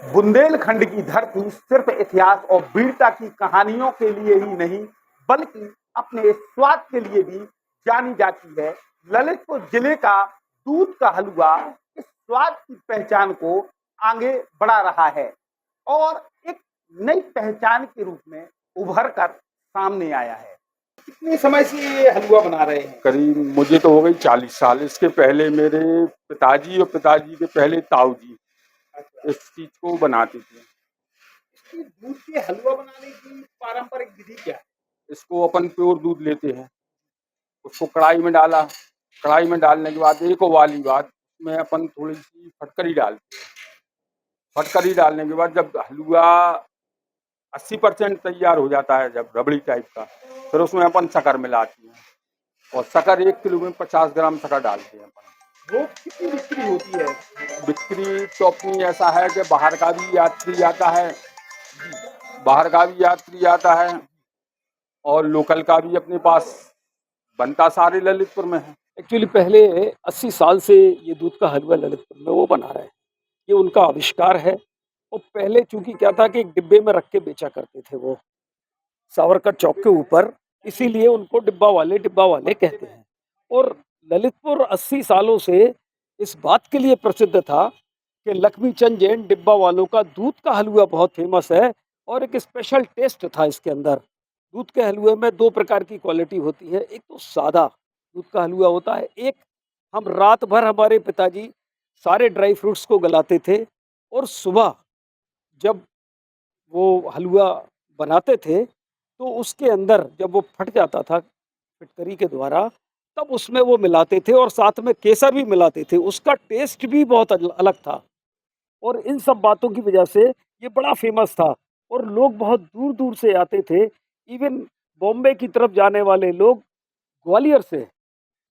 बुंदेलखंड की धरती सिर्फ इतिहास और वीरता की कहानियों के लिए ही नहीं बल्कि अपने स्वाद के लिए भी जानी जाती है। ललितपुर जिले का दूध का हलवा इस स्वाद की पहचान को आगे बढ़ा रहा है और एक नई पहचान के रूप में उभर कर सामने आया है। कितने समय से ये हलवा बना रहे हैं? करीब मुझे तो हो गई 40 साल। इसके पहले मेरे पिताजी और पिताजी के पहले ताऊ जी इस चीज को बनाते थे। इसकी दूध के हलवा बनाने की पारंपरिक विधि क्या है? इसको अपन प्योर दूध लेते हैं, उसको कढ़ाई में डाला, कढ़ाई में डालने के बाद एक उबाली बाद में अपन थोड़ी सी फटकरी डालते हैं। फटकरी डालने के बाद जब हलवा 80% तैयार हो जाता है, जब रबड़ी टाइप का, फिर उसमें अपन शक्कर मिलाते हैं और शक्कर 1 किलो में 50 ग्राम शक्कर डालते हैं अपन। वो कितनी बिक्री होती है? बिक्री तो अपनी ऐसा है कि बाहर का भी यात्री आता है, और लोकल का भी अपने पास बनता सारे ललितपुर में है। एक्चुअली पहले 80 साल से ये दूध का हलवा ललितपुर में वो बना रहे हैं। ये उनका आविष्कार है। और पहले चूंकि क्या था कि एक डिब्बे में रख के बेचा करते थे वो सावरकर चौक के ऊपर, इसीलिए उनको डिब्बा वाले कहते हैं। और ललितपुर 80 सालों से इस बात के लिए प्रसिद्ध था कि लक्ष्मीचंद जैन डिब्बा वालों का दूध का हलवा बहुत फेमस है और एक स्पेशल टेस्ट था इसके अंदर। दूध के हलवे में 2 प्रकार की क्वालिटी होती है। एक तो सादा दूध का हलवा होता है, एक हम रात भर हमारे पिताजी सारे ड्राई फ्रूट्स को गलाते थे और सुबह जब वो हलवा बनाते थे तो उसके अंदर जब वो फट जाता था फिटकरी के द्वारा, तब उसमें वो मिलाते थे और साथ में केसर भी मिलाते थे। उसका टेस्ट भी बहुत अलग था और इन सब बातों की वजह से ये बड़ा फेमस था और लोग बहुत दूर दूर से आते थे। इवन बॉम्बे की तरफ जाने वाले लोग ग्वालियर से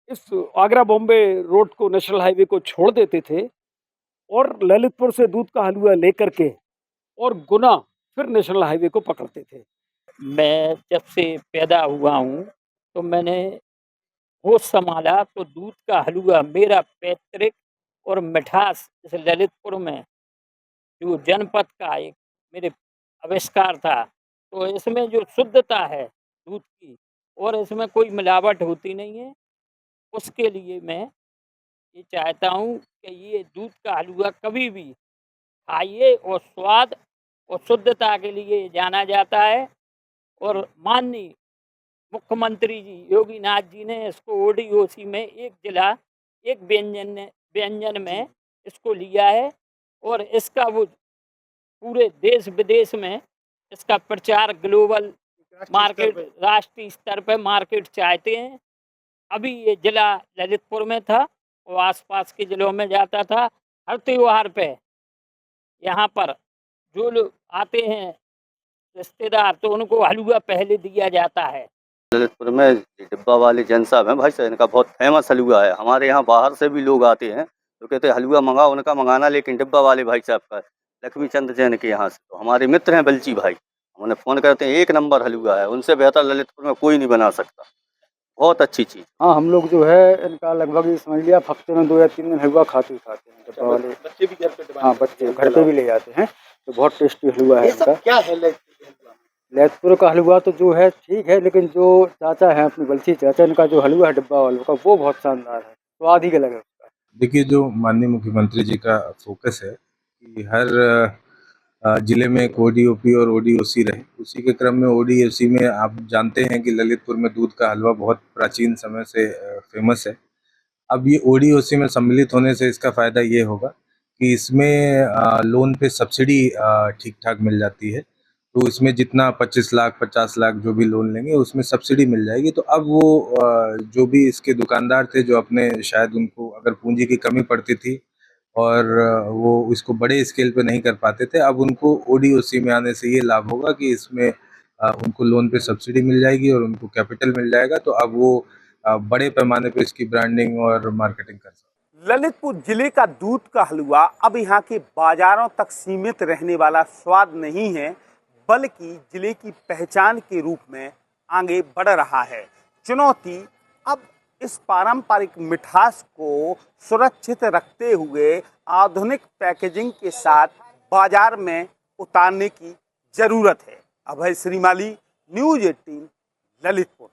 इस आगरा बॉम्बे रोड को, नेशनल हाईवे को छोड़ देते थे और ललितपुर से दूध का हलवा लेकर के और गुना फिर नेशनल हाईवे को पकड़ते थे। मैं जब से पैदा हुआ हूँ तो मैंने होश संभाला तो दूध का हलवा मेरा पैतृक और मिठास इस ललितपुर में जो जनपद का एक मेरे आविष्कार था। तो इसमें जो शुद्धता है दूध की और इसमें कोई मिलावट होती नहीं है, उसके लिए मैं ये चाहता हूँ कि ये दूध का हलवा कभी भी खाइए और स्वाद और शुद्धता के लिए जाना जाता है। और माननीय मुख्यमंत्री जी योगी नाथ जी ने इसको ओडीओसी में एक जिला एक व्यंजन में इसको लिया है और इसका वो पूरे देश विदेश में इसका प्रचार ग्लोबल मार्केट, राष्ट्रीय स्तर पर मार्केट चाहते हैं। अभी ये जिला ललितपुर में था और आसपास के जिलों में जाता था। हर त्योहार पे यहाँ पर जो लोग आते हैं रिश्तेदार तो उनको हलवा पहले दिया जाता है। ललितपुर में डिब्बा वाले जैन साहब हैं भाई साहब, इनका बहुत फेमस हलवा है। हमारे यहाँ बाहर से भी लोग आते हैं तो कहते हैं हलवा मंगाओ, उनका मंगाना, लेकिन डिब्बा वाले भाई साहब का लक्ष्मीचंद जैन के यहाँ से। तो हमारे मित्र हैं बलची भाई, उन्हें फ़ोन करते हैं, 1 नंबर हलवा है, उनसे बेहतर ललितपुर में कोई नहीं बना सकता। बहुत अच्छी चीज़। हाँ, हम लोग जो है इनका लगभग ये समझ लिया हफ्ते में 2 या 3 दिन हलवा खाते ही खाते हैं डिब्बा वाले। बच्चे भी घर पे हाँ, बच्चे घर पे भी ले जाते हैं। तो बहुत टेस्टी हलवा है इनका। क्या है ललितपुर का हलवा तो जो है ठीक है, लेकिन जो चाचा हैं अपने बलसी चाचा, इनका जो हलवा है डिब्बा वालों का वो बहुत शानदार है, स्वाद ही अलग है उसका। देखिए, जो माननीय मुख्यमंत्री जी का फोकस है कि हर जिले में एक ओडीओपी और ओडीओसी रहे, उसी के क्रम में ओडीओसी में आप जानते हैं कि ललितपुर में दूध का हलवा बहुत प्राचीन समय से फेमस है। अब ये ओडीओसी में सम्मिलित होने से इसका फ़ायदा ये होगा कि इसमें लोन पे सब्सिडी ठीक ठाक मिल जाती है। तो इसमें जितना 25 लाख 50 लाख जो भी लोन लेंगे उसमें सब्सिडी मिल जाएगी। तो अब वो जो भी इसके दुकानदार थे जो अपने शायद उनको अगर पूंजी की कमी पड़ती थी और वो इसको बड़े स्केल पे नहीं कर पाते थे, अब उनको ओडीओसी में आने से ये लाभ होगा कि इसमें उनको लोन पे सब्सिडी मिल जाएगी और उनको कैपिटल मिल जाएगा। तो अब वो बड़े पैमाने पे इसकी ब्रांडिंग और मार्केटिंग कर सकते। ललितपुर जिले का दूध का हलवा अब यहाँ के बाजारों तक सीमित रहने वाला स्वाद नहीं है बल्कि जिले की पहचान के रूप में आगे बढ़ रहा है। चुनौती अब इस पारंपरिक मिठास को सुरक्षित रखते हुए आधुनिक पैकेजिंग के साथ बाजार में उतारने की जरूरत है। अभय श्रीमाली, न्यूज़ 18, ललितपुर।